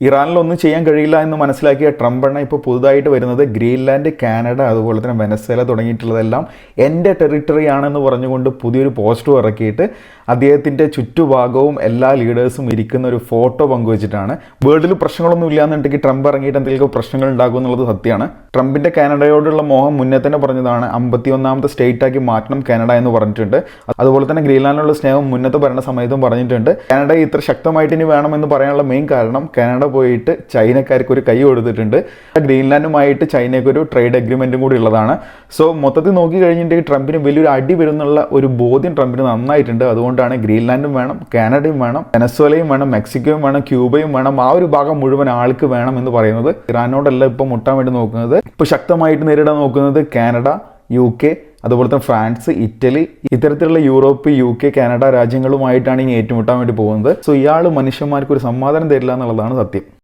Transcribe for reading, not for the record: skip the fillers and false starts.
ഇറാനിലൊന്നും ചെയ്യാൻ കഴിയില്ല എന്ന് മനസ്സിലാക്കിയ ട്രംപാണ് ഇപ്പോൾ പുതുതായിട്ട് വരുന്നത് ഗ്രീൻലാൻഡ്, കാനഡ, അതുപോലെ തന്നെ വെനസ്വേല തുടങ്ങിയിട്ടുള്ളതെല്ലാം എൻ്റെ ടെറിട്ടറി ആണെന്ന് പറഞ്ഞുകൊണ്ട് പുതിയൊരു പോസ്റ്റർ ഇറക്കിയിട്ട് അദ്ദേഹത്തിൻ്റെ ചുറ്റുഭാഗവും എല്ലാ ലീഡേഴ്സും ഇരിക്കുന്ന ഒരു ഫോട്ടോ പങ്കുവച്ചിട്ടാണ്. വേൾഡിൽ പ്രശ്നങ്ങളൊന്നും ഇല്ലാന്നുണ്ടെങ്കിൽ ട്രംപ് ഇറങ്ങിയിട്ട് എന്തെങ്കിലും പ്രശ്നങ്ങൾ ഉണ്ടാകും എന്നുള്ളത് സത്യമാണ്. ട്രംപിൻ്റെ കാനഡയോടുള്ള മോഹം മുന്നേ തന്നെ പറഞ്ഞതാണ്. 51ാമത്തെ സ്റ്റേറ്റാക്കി മാറ്റണം കാനഡ എന്ന് പറഞ്ഞിട്ടുണ്ട്. അതുപോലെ തന്നെ ഗ്രീൻലാൻഡിലുള്ള സ്നേഹം മുന്നത്തെ ഭരണ സമയത്തും പറഞ്ഞിട്ടുണ്ട്. കാനഡ ഇത്ര ശക്തമായിട്ട് ഇനി വേണമെന്ന് പറയാനുള്ള മെയിൻ കാരണം കാനഡ പോയിട്ട് ചൈനക്കാർക്ക് ഒരു കൈ കൊടുത്തിട്ടുണ്ട്. ഗ്രീൻലാൻഡുമായിട്ട് ചൈനയ്ക്ക് ഒരു ട്രേഡ് അഗ്രിമെൻറ്റും കൂടി ഉള്ളതാണ്. സോ മൊത്തത്തിൽ നോക്കി കഴിഞ്ഞിട്ടുണ്ടെങ്കിൽ ട്രംപിന് വലിയൊരു അടി വരുന്നുള്ള ഒരു ബോധ്യം ട്രംപിന് നന്നായിട്ടുണ്ട്. അതുകൊണ്ടാണ് ഗ്രീൻലാൻഡും വേണം, കാനഡയും വേണം, വെനസ്വേലയും വേണം, മെക്സിക്കോയും വേണം, ക്യൂബയും വേണം, ആ ഒരു ഭാഗം മുഴുവൻ ആൾക്ക് വേണം എന്ന് പറയുന്നത്. ഇറാനോടല്ല ഇപ്പോൾ മുട്ടാൻ വേണ്ടി നോക്കുന്നത്. ഇപ്പോൾ ശക്തമായിട്ട് നേരിടാൻ നോക്കുന്നത് കാനഡ, UK, അതുപോലെ തന്നെ ഫ്രാൻസ്, ഇറ്റലി, ഇത്തരത്തിലുള്ള യൂറോപ്പ്, UK, കാനഡ രാജ്യങ്ങളുമായിട്ടാണ് ഇനി ഏറ്റുമുട്ടാൻ വേണ്ടി പോകുന്നത്. സോ ഇയാൾ മനുഷ്യന്മാർക്ക് ഒരു സമാധാനം തരില്ല എന്നുള്ളതാണ് സത്യം.